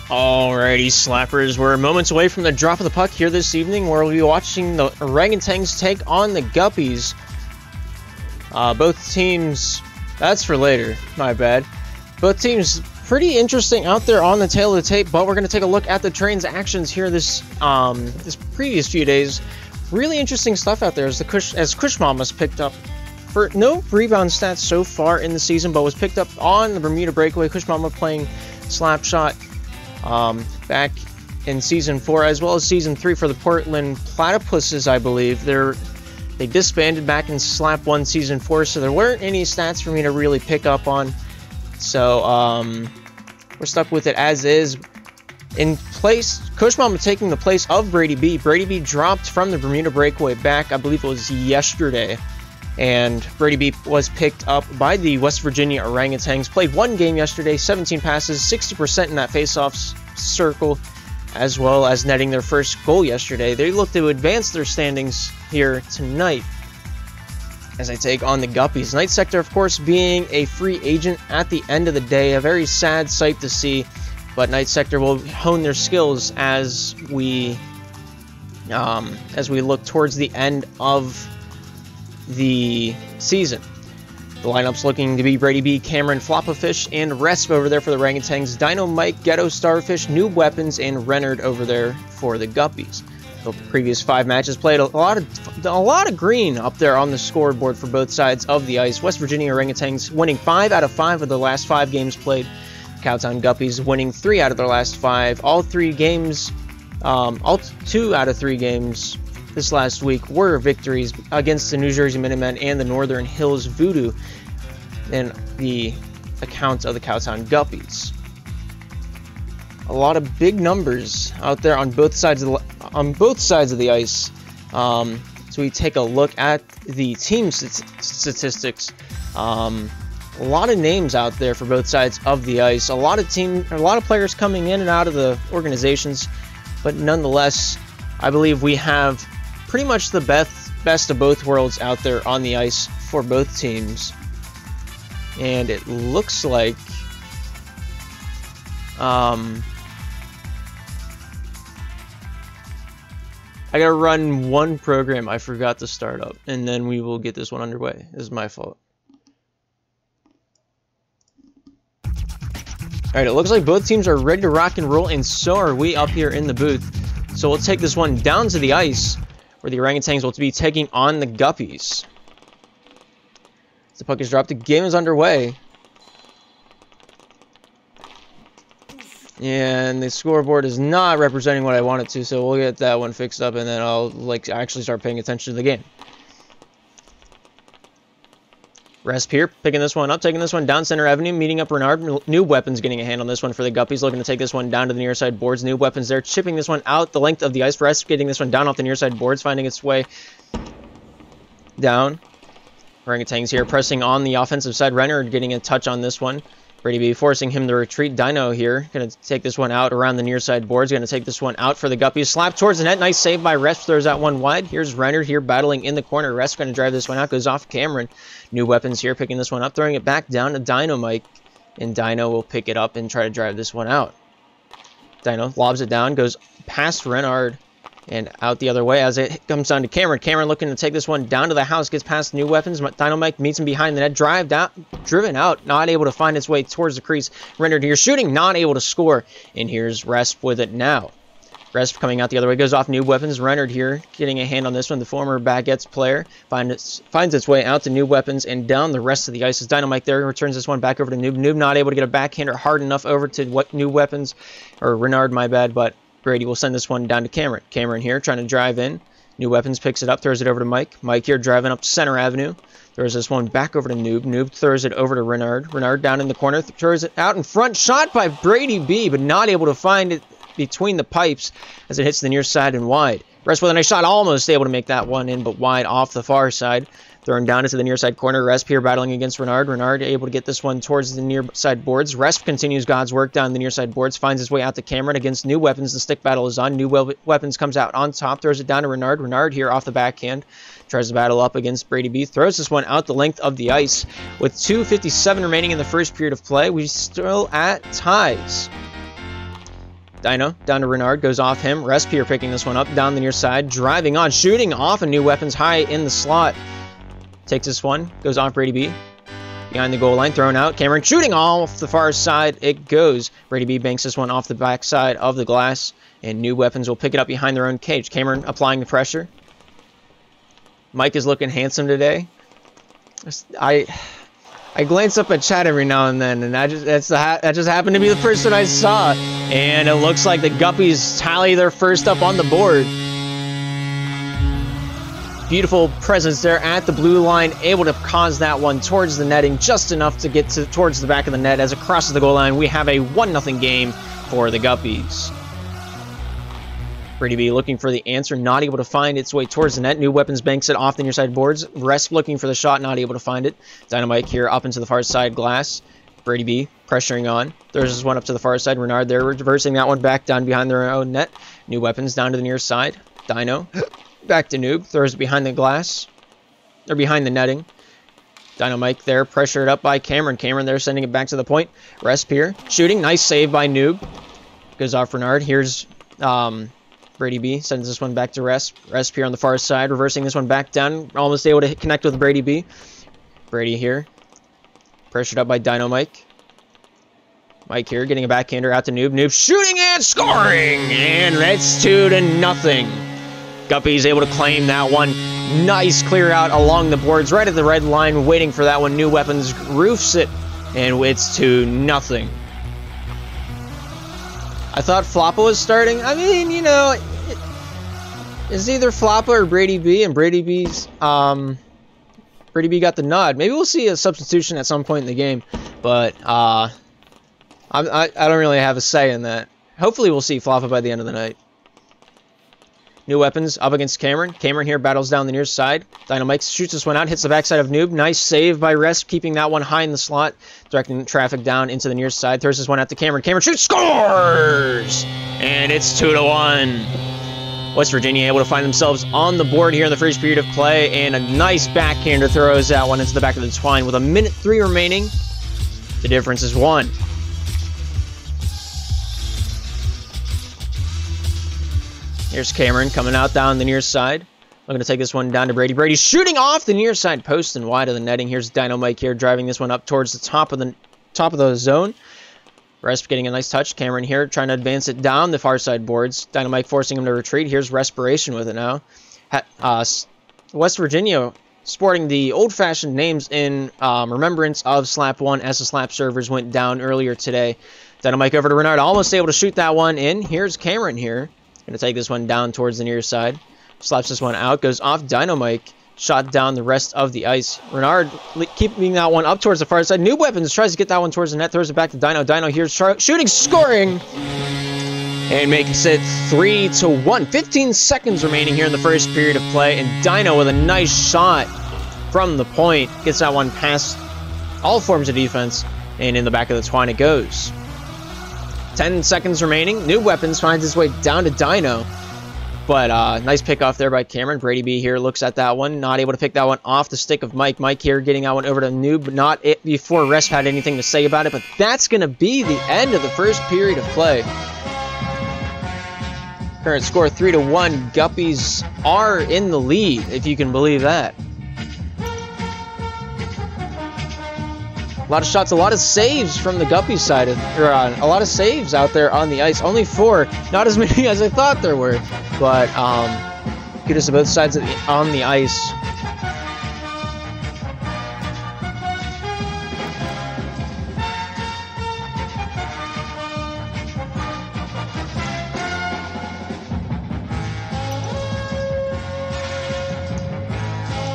Alrighty, slappers, we're moments away from the drop of the puck here this evening, where we'll be watching the Orangutans take on the Guppies. Both teams, that's for later, my bad. Both teams pretty interesting out there on the tail of the tape, but we're going to take a look at the transactions here this previous few days. Really interesting stuff out there as Kush Mama's picked up for no rebound stats so far in the season, but was picked up on the Bermuda breakaway. Kush Mama playing Slapshot back in Season 4, as well as Season 3 for the Portland Platypuses, I believe. They disbanded back in Slap 1 Season 4, so there weren't any stats for me to really pick up on. So, we're stuck with it as is. In place, Kush Mama taking the place of Brady B. Brady B dropped from the Bermuda breakaway back, I believe it was yesterday. And Brady B was picked up by the West Virginia Orangutans. Played one game yesterday, 17 passes, 60% in that face-off circle, as well as netting their first goal yesterday. They look to advance their standings here tonight as they take on the Guppies. Night Sector, of course, being a free agent at the end of the day. A very sad sight to see, but Night Sector will hone their skills as we look towards the end of the season. The lineup's looking to be Brady B, Cameron, Floppafish, and Resp over there for the Orangutans. Dino, Mike, Ghetto, Starfish, Noob Weapons, and Renard over there for the Guppies. The previous 5 matches played a lot of green up there on the scoreboard for both sides of the ice. West Virginia Orangutans winning 5 out of 5 of the last 5 games played. Cowtown Guppies winning 3 out of their last 5. All 2 out of 3 games this last week were victories against the New Jersey Minutemen and the Northern Hills Voodoo in the account of the Cowtown Guppies. A lot of big numbers out there on both sides of the ice. So we take a look at the team statistics. A lot of names out there for both sides of the ice. A lot of players coming in and out of the organizations, but nonetheless, I believe we have pretty much the best of both worlds out there on the ice for both teams. And it looks like I gotta run one program I forgot to start up, and then we will get this one underway. This is my fault. Alright, it looks like both teams are ready to rock and roll, and so are we up here in the booth. So we'll take this one down to the ice, where the Orangutans will be taking on the Guppies. The puck is dropped. The game is underway. And the scoreboard is not representing what I want it to, so we'll get that one fixed up, and then I'll actually start paying attention to the game. Resp here, picking this one up, taking this one down Center Avenue, meeting up Renard. Noob Weapons getting a hand on this one for the Guppies, looking to take this one down to the near side boards. Noob Weapons there, chipping this one out the length of the ice. Resp getting this one down off the near side boards, finding its way down. Orangutans here pressing on the offensive side. Renard getting a touch on this one. Brady B forcing him to retreat. Dino here, going to take this one out around the near side boards. Going to take this one out for the Guppies. Slap towards the net. Nice save by Resp. Throws that one wide. Here's Renard here battling in the corner. Resp going to drive this one out. Goes off Cameron. New Weapons here picking this one up. Throwing it back down to Dynamite. And Dino will pick it up and try to drive this one out. Dino lobs it down. Goes past Renard and out the other way as it comes down to Cameron. Cameron looking to take this one down to the house. Gets past New Weapons. Dynamite meets him behind the net. Driven out. Not able to find its way towards the crease. Rendered here shooting. Not able to score. And here's Resp with it now. Resp coming out the other way. Goes off New Weapons. Rendered here getting a hand on this one. The former Baguettes player finds its way out to New Weapons and down the rest of the ice. As Dynamite there returns this one back over to Noob. Noob not able to get a backhander hard enough over to what New Weapons, or Renard, my bad, but Brady will send this one down to Cameron. Cameron here trying to drive in. New Weapons picks it up, throws it over to Mike. Mike here driving up Center Avenue. Throws this one back over to Noob. Noob throws it over to Renard. Renard down in the corner. Throws it out in front. Shot by Brady B, but not able to find it between the pipes as it hits the near side and wide. Resp with a nice shot. Almost able to make that one in, but wide off the far side. Thrown down into the near side corner. Resp here battling against Renard. Renard able to get this one towards the near side boards. Resp continues God's work down the near side boards. Finds his way out to Cameron against New Weapons. The stick battle is on. New Weapons comes out on top. Throws it down to Renard. Renard here off the backhand. Tries to battle up against Brady B. Throws this one out the length of the ice. With 2:57 remaining in the first period of play, we're still at ties. Dino down to Renard, goes off him. Respier picking this one up down the near side, driving on, shooting off a New Weapons high in the slot. Takes this one, goes off Brady B. Behind the goal line, thrown out. Cameron shooting off the far side. It goes. Brady B banks this one off the backside of the glass, and New Weapons will pick it up behind their own cage. Cameron applying the pressure. Mike is looking handsome today. I glance up at chat every now and then, and that just happened to be the person I saw. And it looks like the Guppies tally their first up on the board. Beautiful presence there at the blue line, able to cause that one towards the netting just enough to get towards the back of the net. As it crosses the goal line, we have a 1-0 game for the Guppies. Brady B looking for the answer, not able to find its way towards the net. New Weapons banks it off the near side boards. Resp looking for the shot, not able to find it. Dynamite here up into the far side glass. Brady B pressuring on. There's this one up to the far side. Renard there reversing that one back down behind their own net. New Weapons down to the near side. Dino back to Noob. Throws it behind the glass. Or behind the netting. Dynamite there pressured up by Cameron. Cameron there sending it back to the point. Resp here shooting. Nice save by Noob. Goes off Renard. Here's Brady B sends this one back to Resp. Resp here on the far side, reversing this one back down. Almost able to connect with Brady B. Brady here. Pressured up by Dino Mike. Mike here getting a backhander out to Noob. Noob shooting and scoring! And that's 2-0. Guppies able to claim that one. Nice clear out along the boards, right at the red line, waiting for that one. New Weapons roofs it, and it's 2-0. I thought Floppa was starting. I mean, you know, it's either Floppa or Brady B, and Brady B got the nod. Maybe we'll see a substitution at some point in the game, but I don't really have a say in that. Hopefully we'll see Floppa by the end of the night. New Weapons up against Cameron. Cameron here battles down the near side. Dynamite shoots this one out, hits the backside of Noob. Nice save by Resp, keeping that one high in the slot, directing traffic down into the near side. Throws this one out to Cameron. Cameron shoots, scores! And it's 2-1. West Virginia able to find themselves on the board here in the first period of play, and a nice backhander throws that one into the back of the twine. With 1:03 remaining, the difference is 1. Here's Cameron coming out down the near side. I'm going to take this one down to Brady. Brady shooting off the near side post and wide of the netting. Here's Dynamite here driving this one up towards the top of the zone. Resp getting a nice touch. Cameron here trying to advance it down the far side boards. Dynamite forcing him to retreat. Here's Respiration with it now. West Virginia sporting the old-fashioned names in remembrance of Slap 1 as the Slap servers went down earlier today. Dynamite over to Renard. Almost able to shoot that one in. Here's Cameron here. Going to take this one down towards the near side. Slaps this one out. Goes off Dynamite. Shot down the rest of the ice. Renard keeping that one up towards the far side. New Weapons tries to get that one towards the net. Throws it back to Dino. Dino here shooting, scoring. And makes it 3-1. 15 seconds remaining here in the first period of play. And Dino with a nice shot from the point. Gets that one past all forms of defense. And in the back of the twine it goes. 10 seconds remaining. New Weapons finds his way down to Dino. But nice pick off there by Cameron. Brady B here looks at that one. Not able to pick that one off the stick of Mike. Mike here getting that one over to Noob. But not it before Resp had anything to say about it. But that's going to be the end of the first period of play. Current score 3-1. Guppies are in the lead, if you can believe that. A lot of shots, a lot of saves from the Guppies side, a lot of saves out there on the ice. Only 4, not as many as I thought there were, but kudos to both sides on the ice.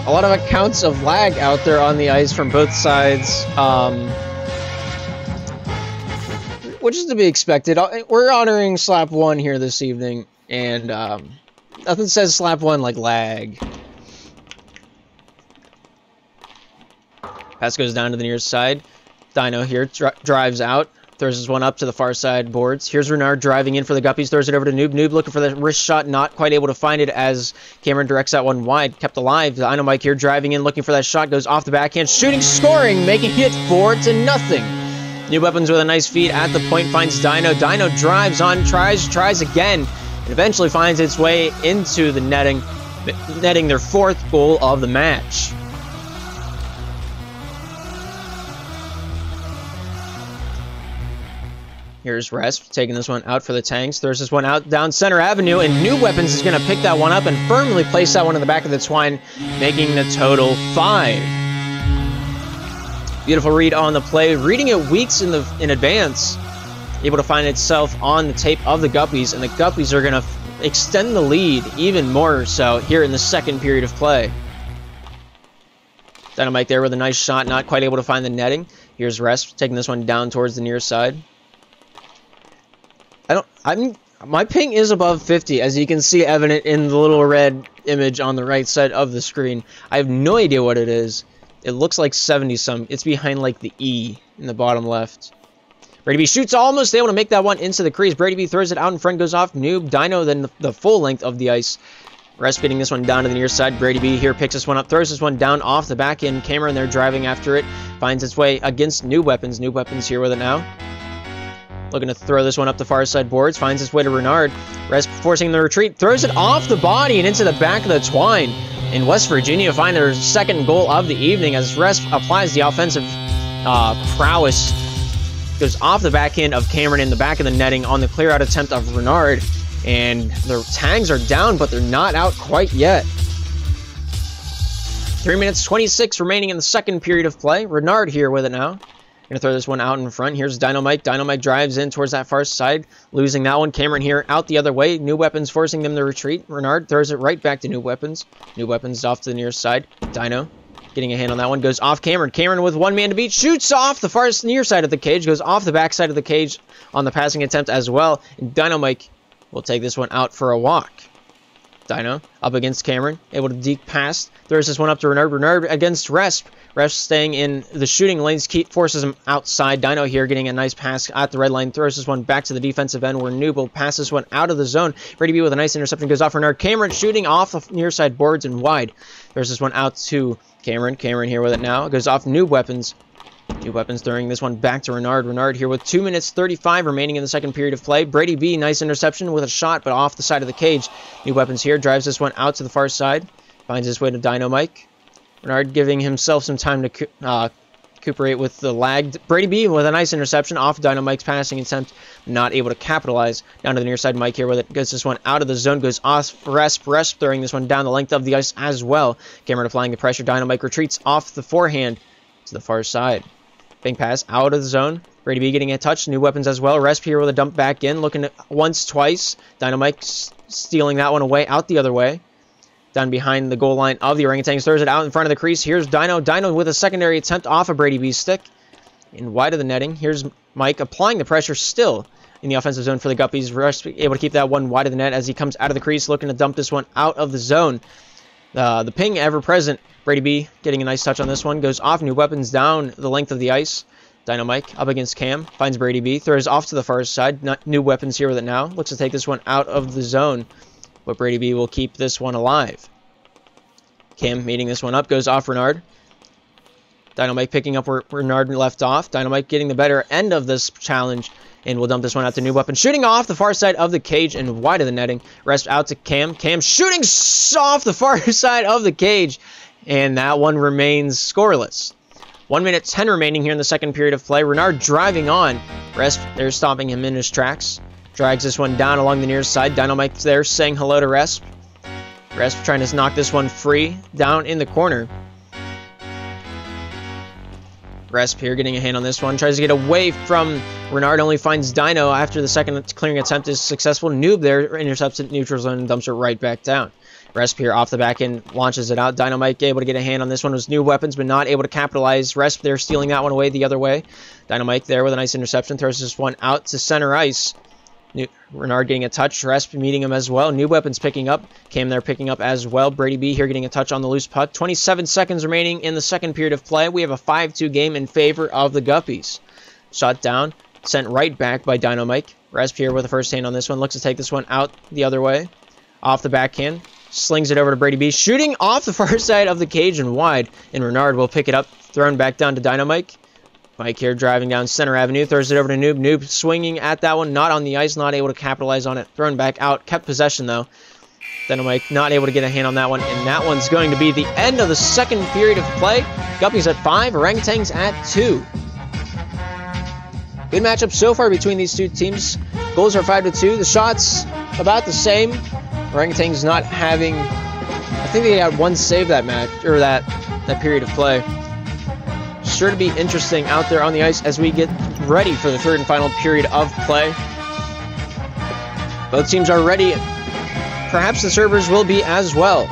A lot of accounts of lag out there on the ice from both sides, which is to be expected. We're honoring Slap 1 here this evening, and nothing says Slap 1 like lag. Pass goes down to the near side. Dino here drives out. Throws this one up to the far side boards. Here's Renard driving in for the Guppies. Throws it over to Noob. Noob looking for the wrist shot. Not quite able to find it as Cameron directs that one wide. Kept alive. Dynamite here driving in looking for that shot. Goes off the backhand. Shooting, scoring. Making it 4-0. New Weapons with a nice feed at the point finds Dino. Dino drives on, tries again, and eventually finds its way into the netting their 4th goal of the match. Here's Resp taking this one out for the Tanks. Throws this one out down Center Avenue, and New Weapons is going to pick that one up and firmly place that one in the back of the twine, making the total 5. Beautiful read on the play, reading it weeks in advance, able to find itself on the tape of the Guppies, and the Guppies are going to extend the lead even more so here in the 2nd period of play. Dynamite there with a nice shot, not quite able to find the netting. Here's Resp taking this one down towards the near side. My ping is above 50, as you can see evident in the little red image on the right side of the screen. I have no idea what it is. It looks like 70-some. It's behind, like, the E in the bottom left. Brady B shoots, almost able to make that one into the crease. Brady B throws it out in front, goes off. Noob, Dino, then the full length of the ice. Resp getting this one down to the near side. Brady B here picks this one up, throws this one down off the back end. Cameron there driving after it. Finds its way against New Weapons. New Weapons here with it now. Looking to throw this one up the far side boards. Finds its way to Renard. Resp forcing the retreat. Throws it off the body and into the back of the twine. In West Virginia find their 2nd goal of the evening as Resp applies the offensive prowess. Goes off the backhand of Cameron in the back of the netting on the clear-out attempt of Renard. And the tags are down, but they're not out quite yet. 3 minutes 26 remaining in the 2nd period of play. Renard here with it now. Gonna throw this one out in front. Here's Dynamite. Dynamite drives in towards that far side, losing that one. Cameron here out the other way. New Weapons forcing them to retreat. Renard throws it right back to New Weapons. New Weapons off to the near side. Dino getting a hand on that one. Goes off Cameron. Cameron with one man to beat. Shoots off the far near side of the cage. Goes off the back side of the cage on the passing attempt as well. And Dynamite will take this one out for a walk. Dino up against Cameron. Able to deke past. Throws this one up to Renard. Renard against Resp. Resp staying in the shooting lanes, forces him outside. Dino here getting a nice pass at the red line. Throws this one back to the defensive end where Noob will pass this one out of the zone. Brady B with a nice interception goes off Renard. Cameron shooting off the near side boards and wide. Throws this one out to Cameron. Cameron here with it now. Goes off New Weapons. New Weapons throwing this one back to Renard. Renard here with 2 minutes 35 remaining in the 2nd period of play. Brady B, nice interception with a shot, but off the side of the cage. New Weapons here drives this one out to the far side. Finds his way to Dynamite. Renard giving himself some time to recuperate with the lag. Brady B with a nice interception off Dynamite's passing attempt. Not able to capitalize. Down to the near side, Mike here with it. Gets this one out of the zone. Goes off Resp. Resp throwing this one down the length of the ice as well. Cameron applying the pressure. Dynamite retreats off the forehand to the far side. Bang pass out of the zone. Brady B getting a touch. New Weapons as well. Resp here with a dump back in. Looking at once, twice. Dynamite stealing that one away out the other way. Down behind the goal line of the Orangutans. Throws it out in front of the crease. Here's Dino. Dino with a secondary attempt off of Brady B's stick. And wide of the netting. Here's Mike applying the pressure still in the offensive zone for the Guppies. Resp able to keep that one wide of the net as he comes out of the crease. Looking to dump this one out of the zone. The ping ever present. Brady B getting a nice touch on this one. Goes off. New Weapons down the length of the ice. Dynamite up against Cam. Finds Brady B. Throws off to the far side. New Weapons here with it now. Looks to take this one out of the zone. But Brady B will keep this one alive. Cam meeting this one up. Goes off Renard. Dynamite picking up where Renard left off. Dynamite getting the better end of this challenge. And we'll dump this one out to New Weapon. Shooting off the far side of the cage and wide of the netting. Resp out to Cam. Cam shooting off the far side of the cage. And that one remains scoreless. 1 minute 10 remaining here in the 2nd period of play. Renard driving on. Resp, they're stopping him in his tracks. Drags this one down along the near side. Dynamite there saying hello to Resp. Resp trying to knock this one free down in the corner. Resp here getting a hand on this one. Tries to get away from Renard. Only finds Dino after the second clearing attempt is successful. Noob there intercepts it neutral zone and dumps it right back down. Resp here off the back end launches it out. Dynamite able to get a hand on this one. Was New Weapons but not able to capitalize. Resp there stealing that one away the other way. Dynamite there with a nice interception. Throws this one out to center ice. Renard getting a touch. Resp meeting him as well. New Weapons picking up. Cam there picking up as well. Brady B here getting a touch on the loose puck. 27 seconds remaining in the 2nd period of play. We have a 5-2 game in favor of the Guppies. Shot down. Sent right back by Dynamite. Resp here with a first hand on this one. Looks to take this one out the other way. Off the backhand. Slings it over to Brady B. Shooting off the far side of the cage and wide. And Renard will pick it up. Thrown back down to Dynamite. Mike here driving down Center Avenue, throws it over to Noob. Noob swinging at that one, not on the ice, not able to capitalize on it. Thrown back out, kept possession though. Mike not able to get a hand on that one, and that one's going to be the end of the second period of play. Guppies at 5, Orangutans at 2. Good matchup so far between these two teams. Goals are 5-2. The shots about the same. Orangutans not having, I think they got one save that match, or that period of play. Sure to be interesting out there on the ice as we get ready for the third and final period of play. Both teams are ready. Perhaps the servers will be as well.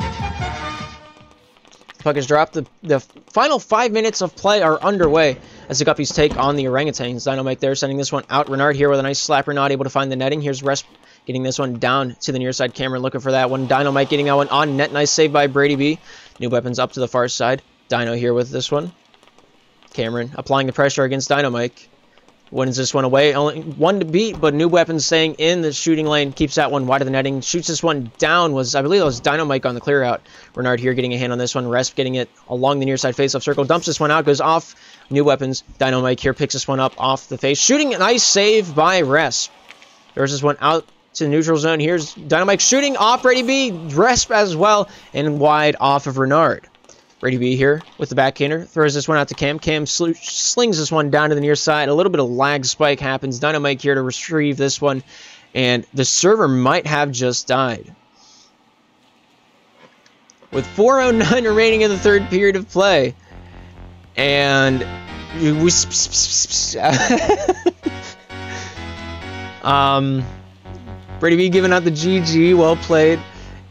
The puck is dropped. The final 5 minutes of play are underway as the Guppies take on the Orangutans. Dynamite there sending this one out. Renard here with a nice slapper, not able to find the netting. Here's Resp getting this one down to the near side. Cameron looking for that one. Dynamite getting that one on net. Nice save by Brady B. New weapons up to the far side. Dino here with this one. Cameron applying the pressure against Dynamite. Wins this one away. Only one to beat, but New Weapons staying in the shooting lane. Keeps that one wide of the netting. Shoots this one down. I believe it was Dynamite on the clear out. Renard here getting a hand on this one. Resp getting it along the near side face-off circle. Dumps this one out. Goes off. New Weapons. Dynamite here picks this one up off the face. Shooting a nice save by Resp. There's this one out to the neutral zone. Here's Dynamite shooting off Brady B. Resp as well. And wide off of Renard. Brady B here with the backhander. Throws this one out to Cam. Cam slings this one down to the near side. A little bit of lag spike happens. Dynamite here to retrieve this one. And the server might have just died. With 4:09 remaining in the third period of play. And Brady B giving out the GG. Well played.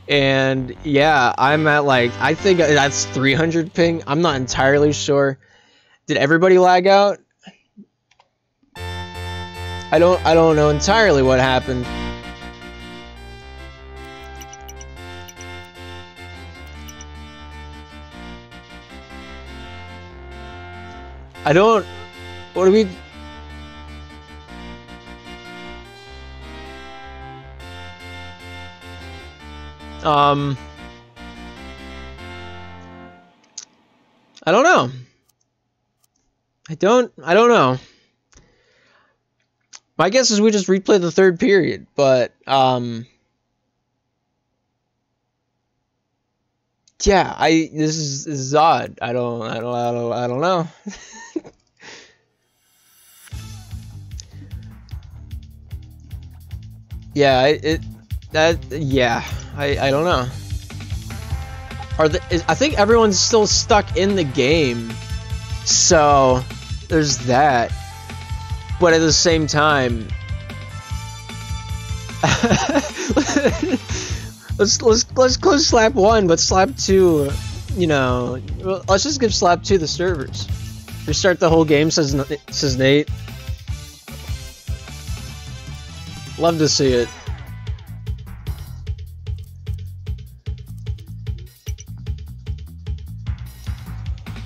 And yeah, I'm at like, I think that's 300 ping. I'm not entirely sure. Did everybody lag out? I don't know entirely what happened. What do we... I don't know. I don't know. My guess is we just replay the third period, but yeah, this is odd. I don't know. Yeah, I don't know. I think everyone's still stuck in the game, so there's that. But at the same time, let's close slap 1, but slap 2, you know, let's just give slap 2 the servers. Restart the whole game, says Nate. Love to see it.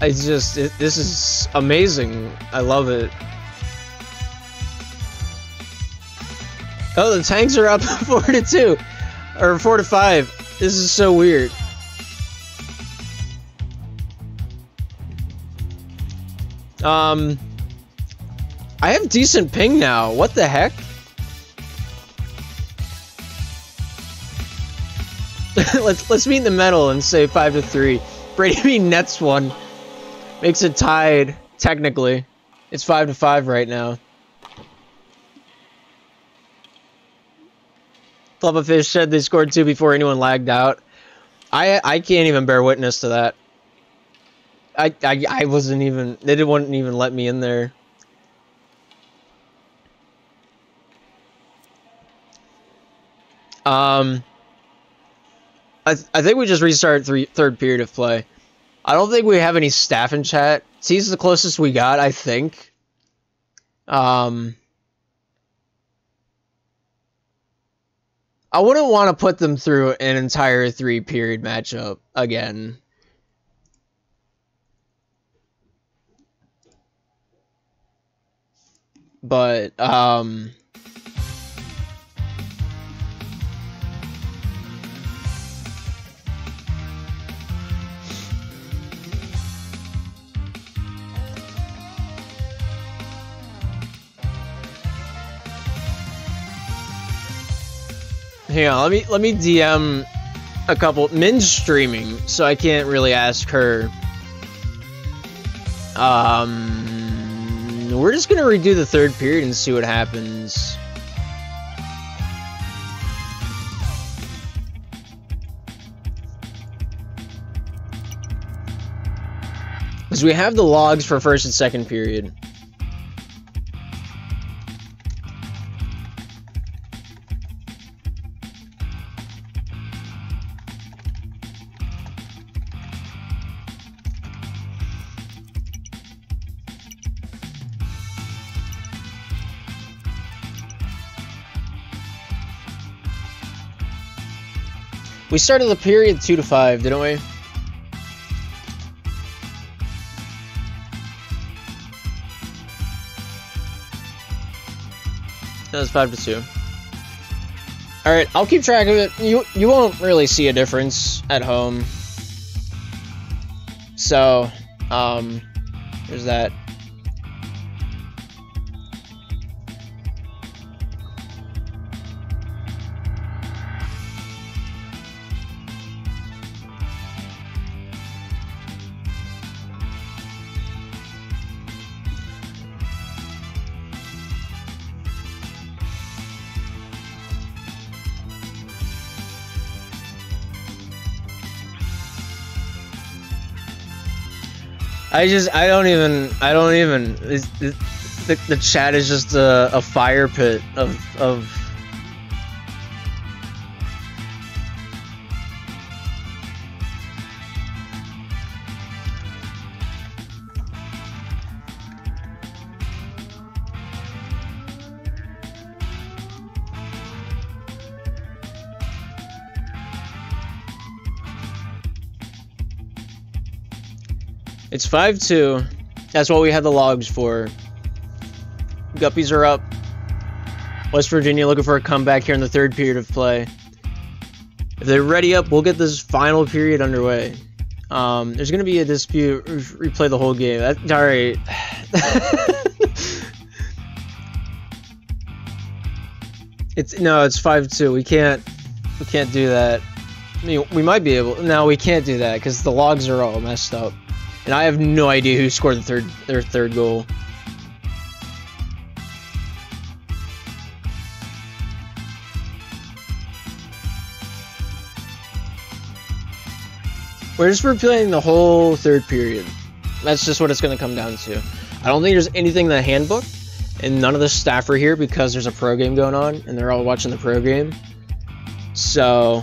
This is amazing. I love it. Oh, the tanks are up 4-2 or 4-5. This is so weird. I have decent ping now. What the heck? let's meet in the middle and say 5-3. Brady B nets one. Makes it tied, technically. It's 5-5 right now. Flubbafish said they scored 2 before anyone lagged out. I can't even bear witness to that. I wasn't even... They wouldn't even let me in there. I think we just restart third period of play. I don't think we have any staff in chat. C's the closest we got, I think. I wouldn't want to put them through an entire 3-period matchup again. But, hang on, let me DM a couple. Min's streaming, so I can't really ask her. We're just gonna redo the third period and see what happens. Because we have the logs for first and second period. We started the period 2 to 5, didn't we? That was 5 to 2. Alright, I'll keep track of it. You won't really see a difference at home. So, there's that. I don't even, the chat is just a fire pit of It's 5-2. That's what we had the logs for. Guppies are up. West Virginia looking for a comeback here in the third period of play. If they're ready up, we'll get this final period underway. There's going to be a dispute. Replay the whole game. Alright. It's 5-2. We can't do that. I mean, we might be able. No, we can't do that because the logs are all messed up. And I have no idea who scored their third goal. We're just replaying the whole third period. That's just what it's going to come down to. I don't think there's anything in the handbook, and none of the staff are here because there's a pro game going on, and they're all watching the pro game. So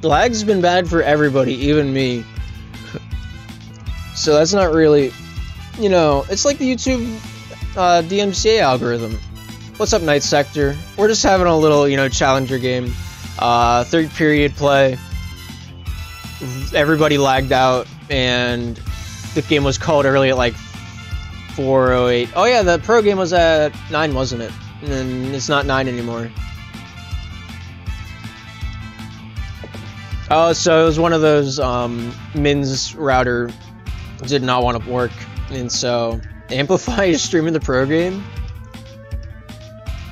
the lag's been bad for everybody, even me. So that's not really, you know, it's like the YouTube DMCA algorithm. What's up, Night Sector? We're just having a little, you know, challenger game. Third period play. Everybody lagged out, and the game was called early at like 4:08. Oh yeah, the pro game was at 9, wasn't it? And then it's not 9 anymore. Oh, so it was one of those, Min's router did not want to work, and so Amplify is streaming the pro game?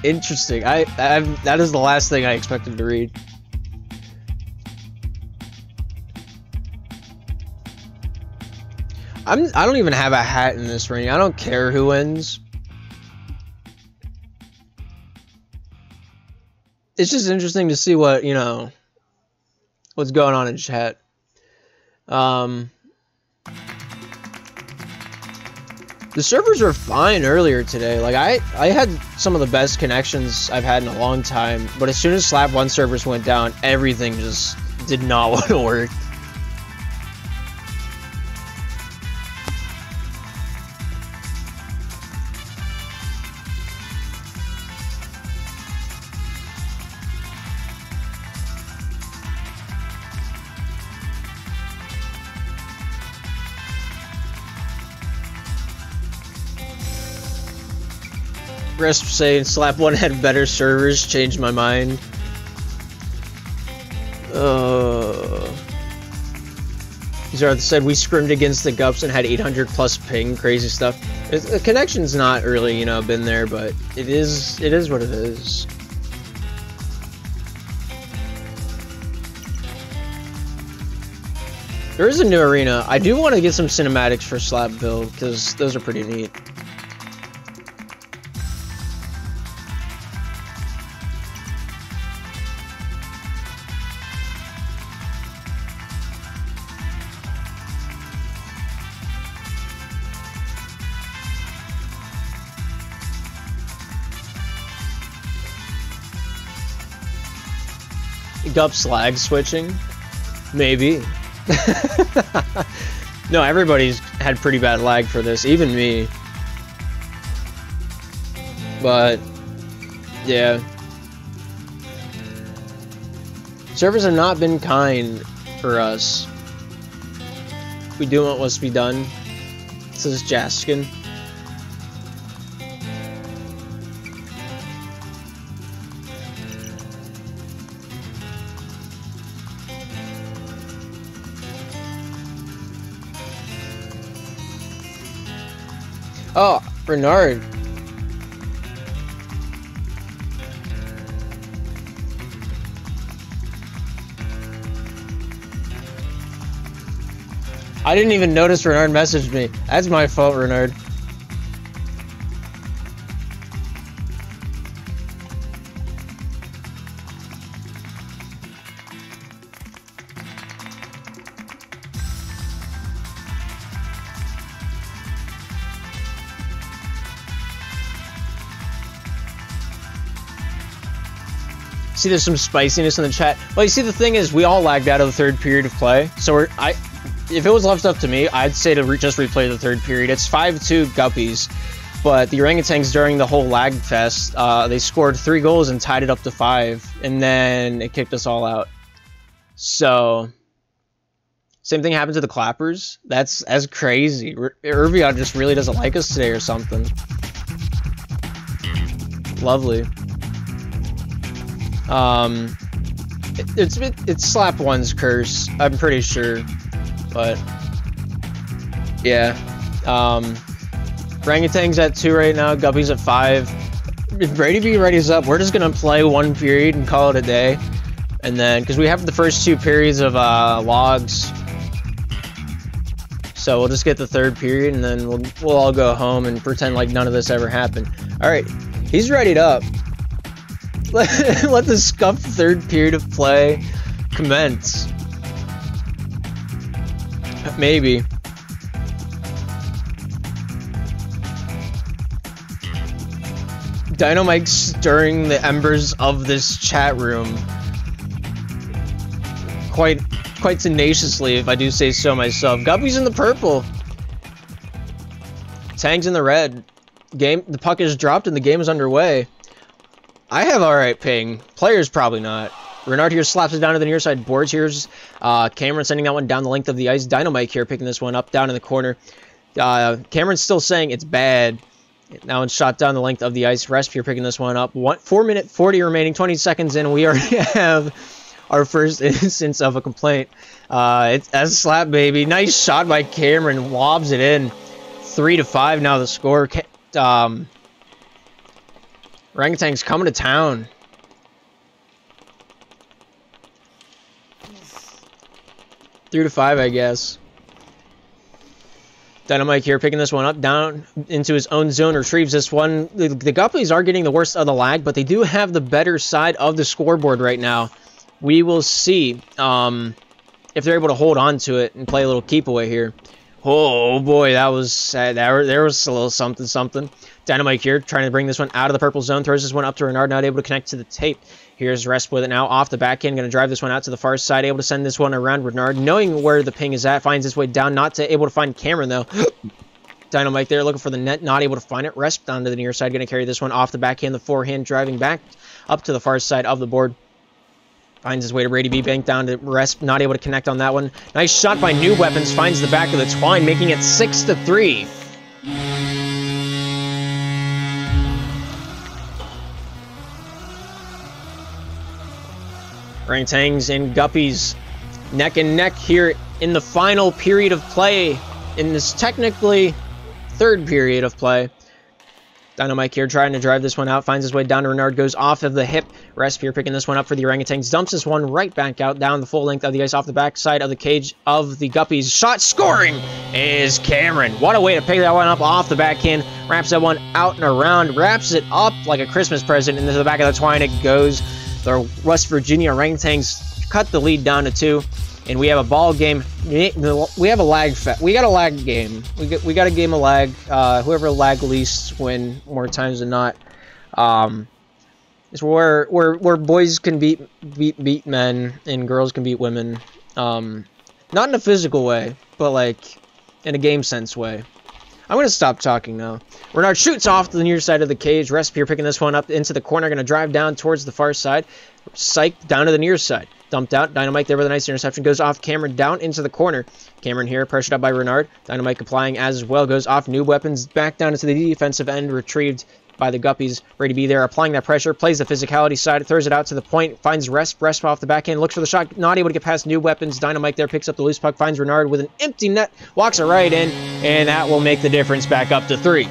Interesting. That is the last thing I expected to read. I don't even have a hat in this ring. I don't care who wins. It's just interesting to see what, you know, what's going on in chat. The servers were fine earlier today. Like, I had some of the best connections I've had in a long time, but as soon as Slap 1 servers went down, everything just did not want to work. Rest saying Slap 1 had better servers, changed my mind. Zarth said we scrimmed against the GUPS and had 800 plus ping, crazy stuff. The connection's not really, you know, been there, but it is what it is. There is a new arena. I do want to get some cinematics for slab build because those are pretty neat. GUPS lag switching? Maybe. No, everybody's had pretty bad lag for this, even me. But, yeah. Servers have not been kind for us. We do what must be done. Says Jaskin. Oh, Renard. I didn't even notice Renard messaged me. That's my fault, Renard. See, there's some spiciness in the chat. Well, you see, the thing is, we all lagged out of the third period of play. So if it was left up to me, I'd say to just replay the third period. It's 5-2 Guppies, but the Orangutans during the whole lag fest, they scored 3 goals and tied it up to 5, and then it kicked us all out. So, same thing happened to the Clappers. That's crazy. Irvion just really doesn't like us today or something. Lovely. It's Slap 1's curse, I'm pretty sure, but yeah. Orangutans at 2 right now, Guppies at 5. If Brady B readies up, we're just gonna play 1 period and call it a day, and then because we have the first 2 periods of logs, so we'll just get the 3rd period and then we'll all go home and pretend like none of this ever happened. All right, he's readied up. Let the scuffed 3rd period of play commence. Maybe. Dynamite stirring the embers of this chat room quite tenaciously, if I do say so myself. Guppies in the purple. Tangs in the red. The puck is dropped and the game is underway. I have alright ping. Players probably not. Renard here slaps it down to the near side boards. Here's Cameron sending that one down the length of the ice. Dynamite here picking this one up down in the corner. Cameron's still saying it's bad. Now it's shot down the length of the ice. Resp here picking this one up. 4 minute 40 remaining, 20 seconds in. We already have our first instance of a complaint. It's a slap, baby. Nice shot by Cameron. Lobs it in. 3-5 now the score. Orangutans coming to town. 3-5, I guess. Dynamite here picking this one up down into his own zone, retrieves this one. The Guppies are getting the worst of the lag, but they do have the better side of the scoreboard right now. We will see if they're able to hold on to it and play a little keep away here. Oh boy, that was sad. There was a little something. Dynamite here trying to bring this one out of the purple zone. Throws this one up to Renard, not able to connect to the tape. Here's Resp with it now off the backhand. Going to drive this one out to the far side. Able to send this one around Renard. Knowing where the ping is at. Finds his way down. Able to find Cameron though. Dynamite there looking for the net. Not able to find it. Resp down to the near side. Going to carry this one off the backhand. The forehand driving back up to the far side of the board. Finds his way to Brady B. Bank down to Resp. Not able to connect on that one. Nice shot by New Weapons. Finds the back of the twine. Making it 6-3. Orangutans and Guppies neck and neck here in the final period of play, in this technically third period of play. Dynamite here trying to drive this one out, finds his way down to Renard, goes off of the hip. Respire picking this one up for the Orangutans, dumps this one right back out, down the full length of the ice off the backside of the cage of the Guppies. Shot scoring is Cameron. What a way to pick that one up off the backhand. Wraps that one out and around, wraps it up like a Christmas present into the back of the twine. It goes. The West Virginia Orangutans cut the lead down to 2. And we have a ball game. We have a lag. We got a lag game. We got a game of lag. Whoever lag least win more times than not. It's where boys can beat men and girls can beat women. Not in a physical way, but like in a game sense way. I'm gonna stop talking now. Renard shoots off to the near side of the cage. Respire picking this one up into the corner. Gonna drive down towards the far side. Psych down to the near side. Dumped out. Dynamite there with a nice interception. Goes off Cameron down into the corner. Cameron here pressured up by Renard. Dynamite applying as well. Goes off Noob Weapons back down into the defensive end. Retrieved by the Guppies. Brady B there applying that pressure. Plays the physicality side. Throws it out to the point. Finds Resp off the backhand. Looks for the shot. Not able to get past Noob Weapons. Dynamite there picks up the loose puck. Finds Renard with an empty net. Walks it right in. And that will make the difference back up to 3.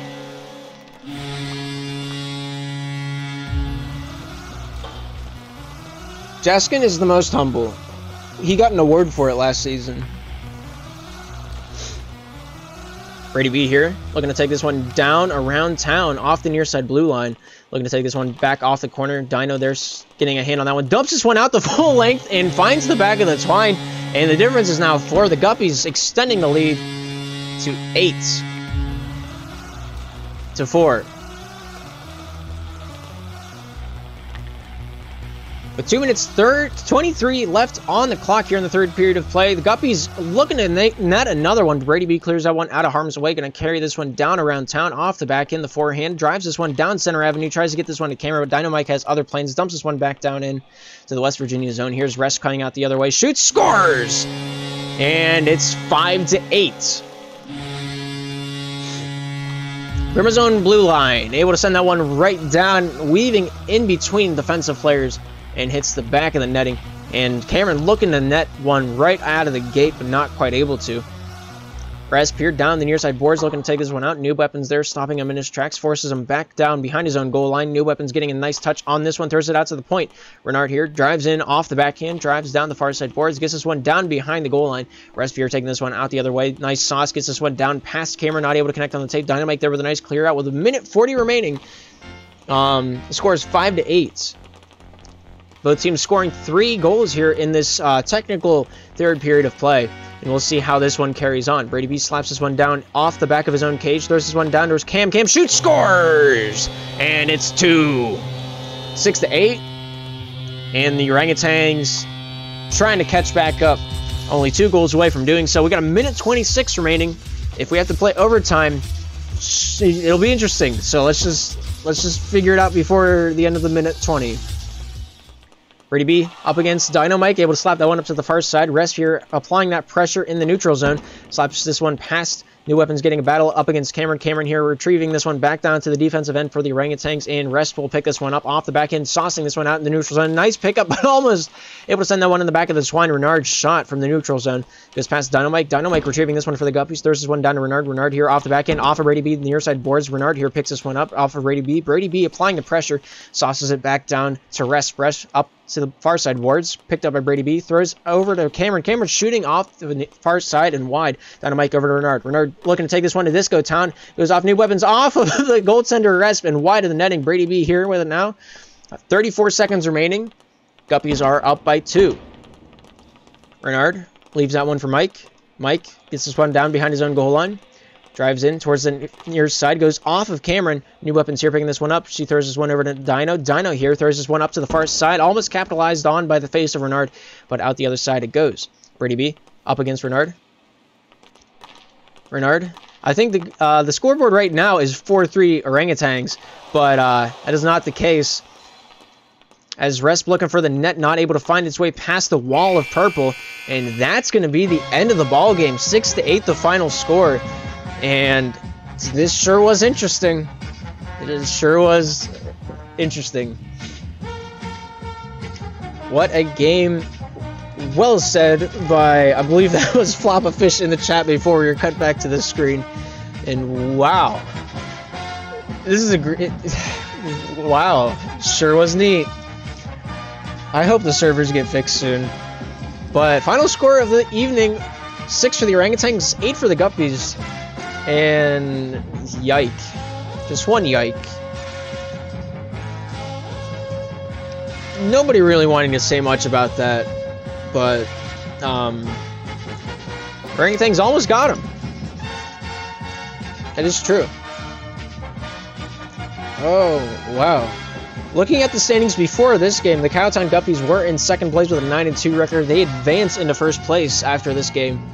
Jaskin is the most humble. He got an award for it last season. Brady B here, looking to take this one down around town, off the near side blue line. Looking to take this one back off the corner. Dino there's getting a hand on that one. Dumps this one out the full length and finds the back of the twine. And the difference is now 4. The Guppies extending the lead to 8 to 4. With 2 minutes 23 left on the clock here in the third period of play. The Guppies looking to net another one. Brady B clears that one out of harm's way. Going to carry this one down around town off the back end. The forehand drives this one down Center Avenue. Tries to get this one to camera, but Dynamite has other plans. Dumps this one back down in to the West Virginia zone. Here's Rest cutting out the other way. Shoots, scores! And it's 5-8. Rimmer zone blue line. Able to send that one right down, weaving in between defensive players. And hits the back of the netting. And Cameron looking to net one right out of the gate, but not quite able to. Respire down the near side boards, looking to take this one out. Noob Weapons there, stopping him in his tracks, forces him back down behind his own goal line. Noob Weapons getting a nice touch on this one, throws it out to the point. Renard here drives in off the backhand, drives down the far side boards, gets this one down behind the goal line. Respire taking this one out the other way. Nice sauce, gets this one down past Cameron, not able to connect on the tape. Dynamite there with a nice clear out with 1:40 remaining. The score is 5-8. Both teams scoring 3 goals here in this technical third period of play. And we'll see how this one carries on. Brady B slaps this one down off the back of his own cage. Throws this one down towards Cam. Cam shoots, scores! And it's 2. 6-8. And the Orangutans trying to catch back up. Only 2 goals away from doing so. We got 1:26 remaining. If we have to play overtime, it'll be interesting. So let's just figure it out before the end of the minute 20. Brady B up against Dynamite, able to slap that one up to the far side. Rest here applying that pressure in the neutral zone. Slaps this one past New Weapons, getting a battle up against Cameron. Cameron here retrieving this one back down to the defensive end for the Orangutans. And Rest will pick this one up off the back end, saucing this one out in the neutral zone. Nice pickup, but almost able to send that one in the back of the twine. Renard shot from the neutral zone. Goes past Dynamite. Dynamite retrieving this one for the Guppies. Throws this one down to Renard. Renard here off the back end, off of Brady B, the near side boards. Renard here picks this one up off of Brady B. Brady B applying the pressure, sauces it back down to Rest. Rest up to the far side boards, picked up by Brady B, throws over to Cameron. Cameron shooting off the far side and wide. Dynamite over to Renard. Renard looking to take this one to Disco Town. Goes off New Weapons off of the goaltender Resp and wide of the netting. Brady B here with it now. 34 seconds remaining. Guppies are up by 2. Renard leaves that one for Mike. Mike gets this one down behind his own goal line. Drives in towards the near side, goes off of Cameron. New Weapons here picking this one up. She throws this one over to Dino. Dino here throws this one up to the far side. Almost capitalized on by the face of Renard, but out the other side it goes. Brady B up against Renard. Renard. I think the scoreboard right now is 4-3 Orangutans, but that is not the case. As Resp looking for the net, not able to find its way past the wall of purple. And that's going to be the end of the ball game. 6-8 the final score. And this sure was interesting. It sure was interesting. What a game Well said by, I believe that was Flop a Fish in the chat before we were cut back to the screen. And wow. This is a great... Wow. Sure was neat. I hope the servers get fixed soon. But final score of the evening, 6 for the Orangutans, 8 for the Guppies. And yike. Just one yike. Nobody really wanting to say much about that, but Orangutans almost got him. That is true. Oh, wow. Looking at the standings before this game, the Cowtown Guppies were in second place with a 9-2 record. They advanced into first place after this game.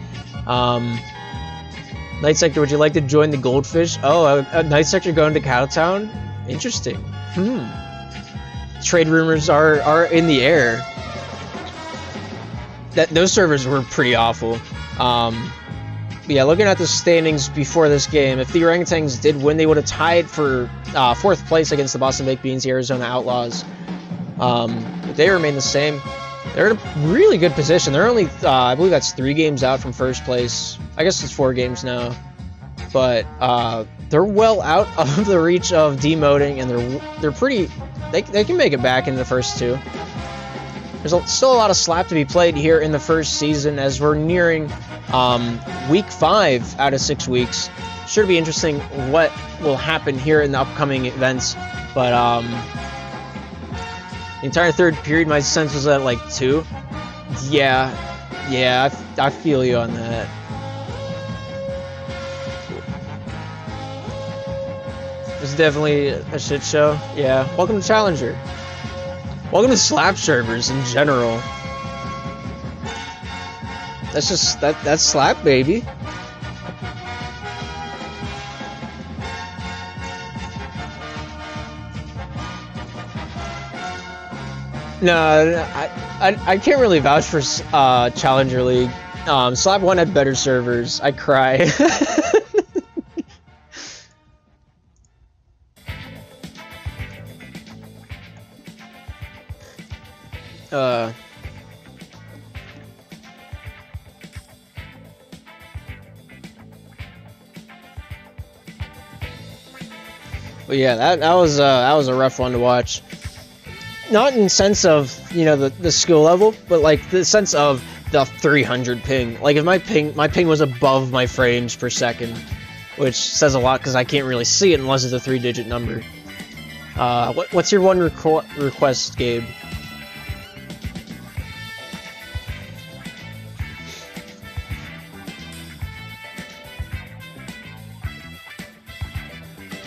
Night Sector, would you like to join the Goldfish? Oh, a Night Sector going to Cowtown? Interesting. Trade rumors are in the air. Those servers were pretty awful. But yeah, looking at the standings before this game, if the Orangutans did win, they would have tied for 4th place against the Boston Baked Beans, the Arizona Outlaws. But they remain the same. They're in a really good position. They're only, I believe that's 3 games out from first place. I guess it's 4 games now. But they're well out of the reach of demoting, and they're pretty. They can make it back in the first 2. There's still a lot of slap to be played here in the first season as we're nearing week 5 out of 6 weeks. Should be interesting what will happen here in the upcoming events. But the entire 3rd period, my sense was at like 2. Yeah, I feel you on that. It's definitely a shit show. Yeah. Welcome to Challenger. Welcome to slap servers in general. That's just that's slap, baby. No, I can't really vouch for Challenger League. Slap 1 had better servers. I cry. But yeah, that was a rough one to watch. Not in sense of, you know, the skill level, but like the sense of the 300 ping. Like if my ping was above my frames per second, which says a lot because I can't really see it unless it's a 3-digit number. What's your one request, Gabe?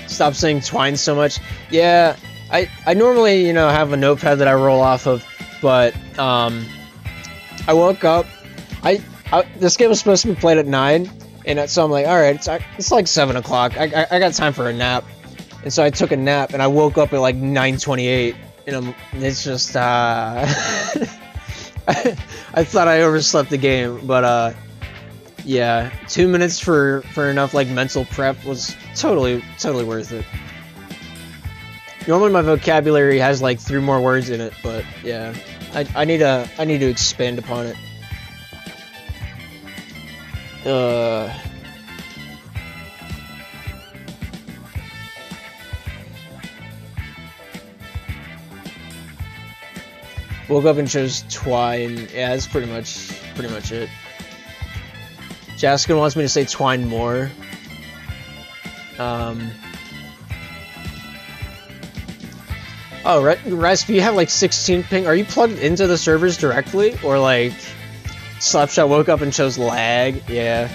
Stop saying twine so much. Yeah, I normally, you know, have a notepad that I roll off of, but I woke up. This game was supposed to be played at 9, and so I'm like, all right, it's like 7 o'clock. I got time for a nap, and so I took a nap, and I woke up at like 9:28, and it's just I thought I overslept the game, but yeah, 2 minutes for enough like mental prep was totally worth it. Normally my vocabulary has like 3 more words in it, but yeah, I need to expand upon it. Woke up and chose twine. Yeah, that's pretty much it. Jaskin wants me to say twine more. Oh, Resp, you have like 16 ping. Are you plugged into the servers directly, or like Slapshot woke up and chose lag? Yeah.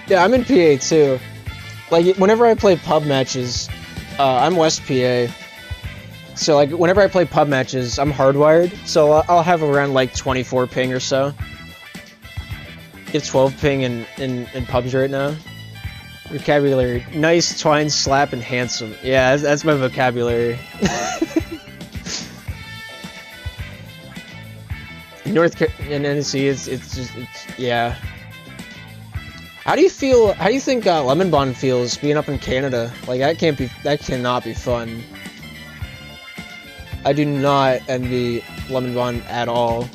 Yeah, I'm in PA too. Like whenever I play pub matches, I'm West PA. So like whenever I play pub matches, I'm hardwired. So I'll have around like 24 ping or so. You have 12 ping in pubs right now. Vocabulary: nice, twine, slap, and handsome. Yeah, that's my vocabulary. In Tennessee, it's yeah. How do you think Lemon Bond feels being up in Canada? Like that cannot be fun. I do not envy Lemon Bond at all.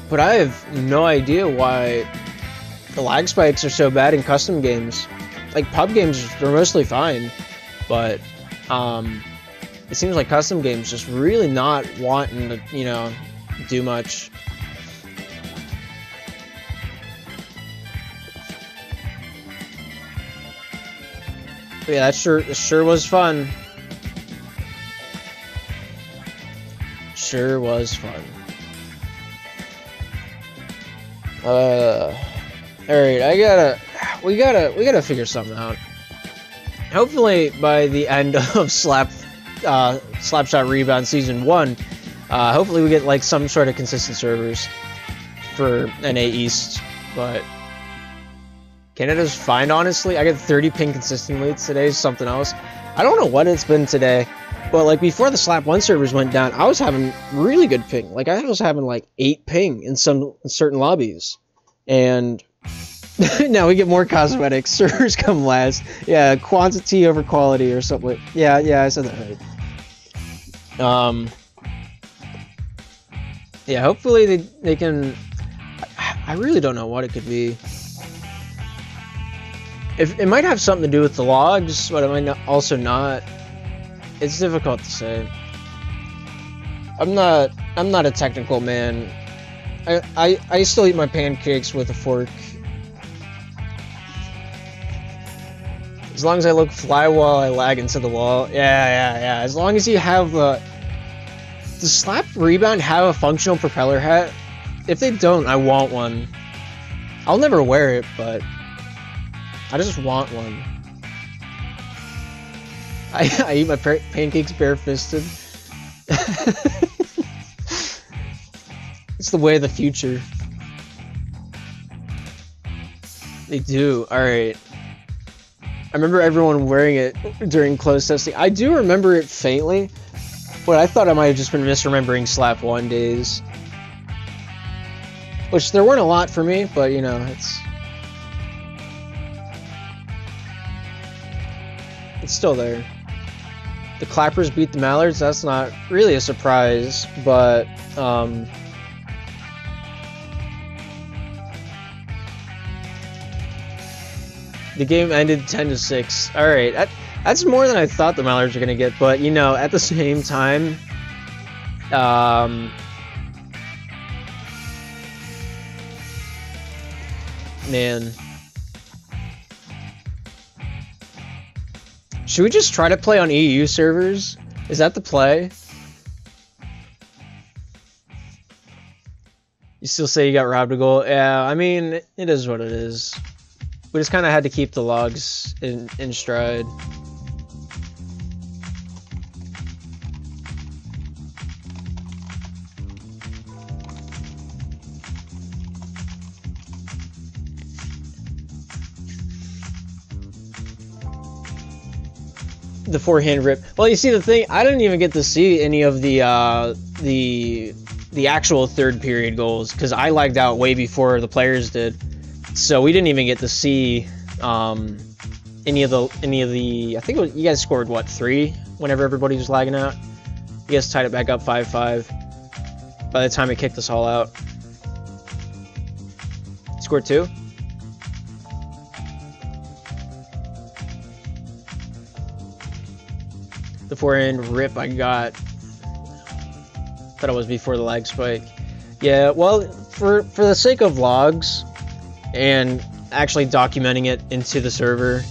But I have no idea why the lag spikes are so bad in custom games. Like, pub games, they're mostly fine. But, it seems like custom games just really not wanting to, you know, do much. But yeah, that sure was fun. Sure was fun. Alright, we gotta figure something out. Hopefully by the end of Slapshot Rebound Season 1, hopefully we get like some sort of consistent servers for NA East, but Canada's fine, honestly. I got 30 ping consistently. Today's something else. I don't know what it's been today, but like before the Slap 1 servers went down, I was having really good ping. Like I was having like 8 ping in certain lobbies. And now we get more cosmetics. Servers come last. Yeah, quantity over quality or something. Yeah, I said that right. Yeah, hopefully they can. I really don't know what it could be. It might have something to do with the logs, but it might also not. It's difficult to say. I'm not a technical man. I still eat my pancakes with a fork. As long as I look fly while I lag into the wall. Yeah. As long as you have the Slap Rebound have a functional propeller hat? If they don't, I want one. I'll never wear it, but I just want one. I eat my pancakes bare-fisted. It's the way of the future. They do. Alright. I remember everyone wearing it during closed testing. I do remember it faintly, but I thought I might have just been misremembering Slap 1 days. Which, there weren't a lot for me, but, you know, it's still there. The Clappers beat the Mallards, that's not really a surprise, but, the game ended 10-6. Alright, that's more than I thought the Mallards were gonna get, but, you know, at the same time, man. Should we just try to play on EU servers? Is that the play? You still say you got robbed a goal? Yeah, I mean, it is what it is. We just kind of had to keep the logs in stride. The forehand rip. Well, you see the thing, I didn't even get to see any of the actual third period goals because I lagged out way before the players did. So we didn't even get to see any of the I think it was, you guys scored what, 3 whenever everybody was lagging out. You guys tied it back up 5-5 by the time it kicked us all out. Scored 2. The forehand rip I got. Thought it was before the lag spike. Yeah, well, for the sake of logs and actually documenting it into the server,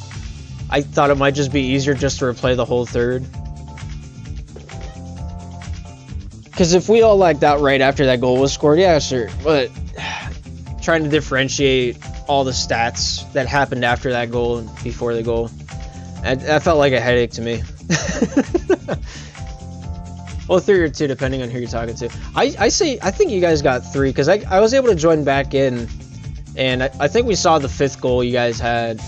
I thought it might just be easier just to replay the whole third. Because if we all lagged out right after that goal was scored, yeah, sure. But trying to differentiate all the stats that happened after that goal and before the goal, that felt like a headache to me. Well, 3 or 2 depending on who you're talking to. I think you guys got 3 because I was able to join back in, and I think we saw the 5th goal you guys had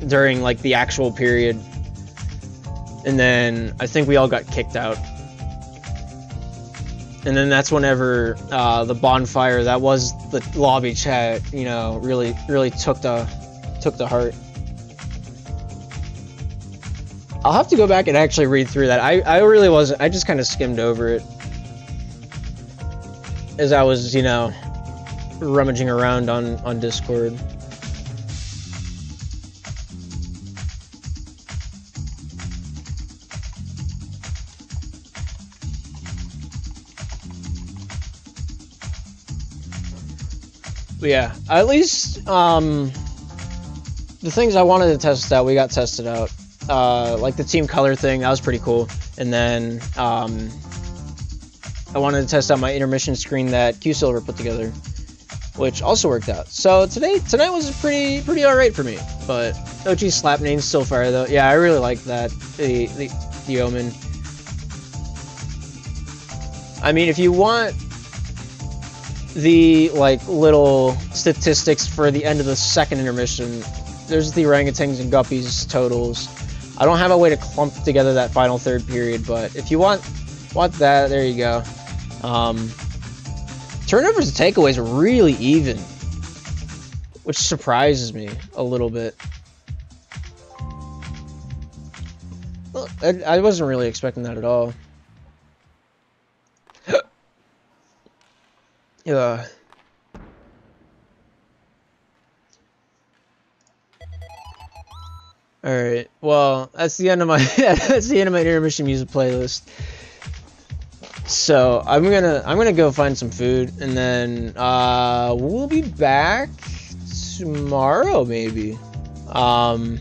during like the actual period, and then I think we all got kicked out. And then that's whenever the bonfire, that was the lobby chat, you know, really took the heart. I'll have to go back and actually read through that. I really wasn't, I just kind of skimmed over it as I was, you know, rummaging around on Discord. But yeah, at least the things I wanted to test out, we got tested out. Like the team color thing, that was pretty cool. And then I wanted to test out my intermission screen that Q-Silver put together, which also worked out. So tonight was pretty alright for me. But OG slap name's still fire though. Yeah, I really like that, the Omen. I mean, if you want the like little statistics for the end of the second intermission, there's the Orangutans and Guppies totals. I don't have a way to clump together that final third period, but if you want that, there you go. Turnovers and takeaways are really even, which surprises me a little bit. I wasn't really expecting that at all. Yeah. All right. Well, that's the end of my that's the end of my intermission music playlist. So I'm gonna go find some food, and then we'll be back tomorrow maybe. I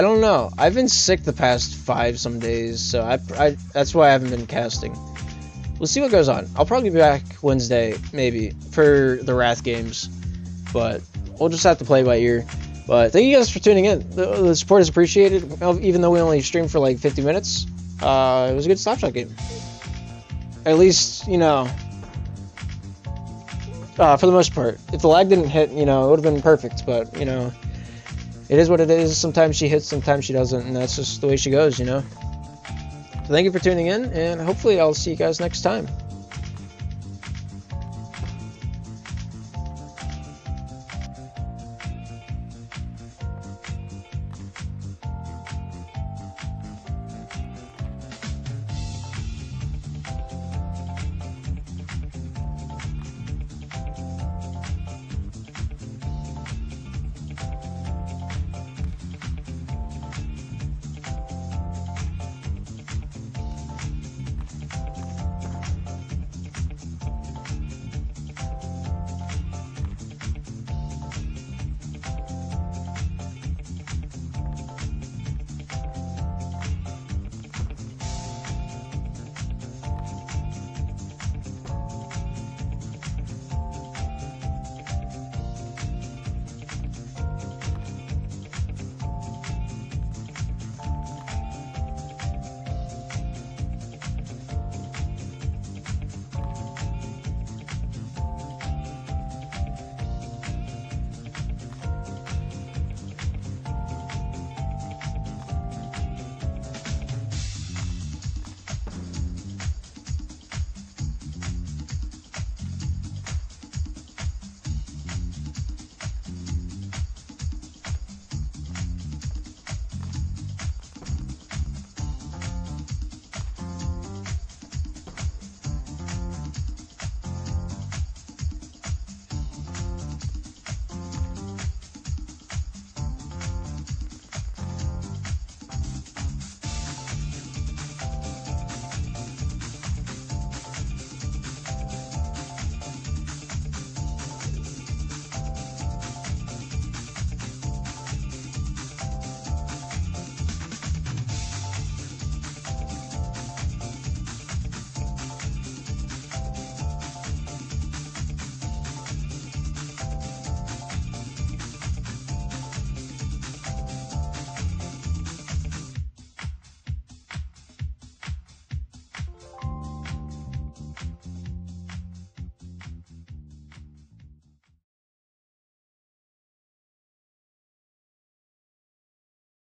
don't know. I've been sick the past 5 some days, so I that's why I haven't been casting. We'll see what goes on. I'll probably be back Wednesday, maybe, for the Wrath games. But we'll just have to play by ear. But thank you guys for tuning in. The support is appreciated, even though we only streamed for like 50 minutes. It was a good Slapshot game. At least, you know, for the most part. If the lag didn't hit, you know, it would have been perfect. But, you know, it is what it is. Sometimes she hits, sometimes she doesn't. And that's just the way she goes, you know. So thank you for tuning in, and hopefully I'll see you guys next time.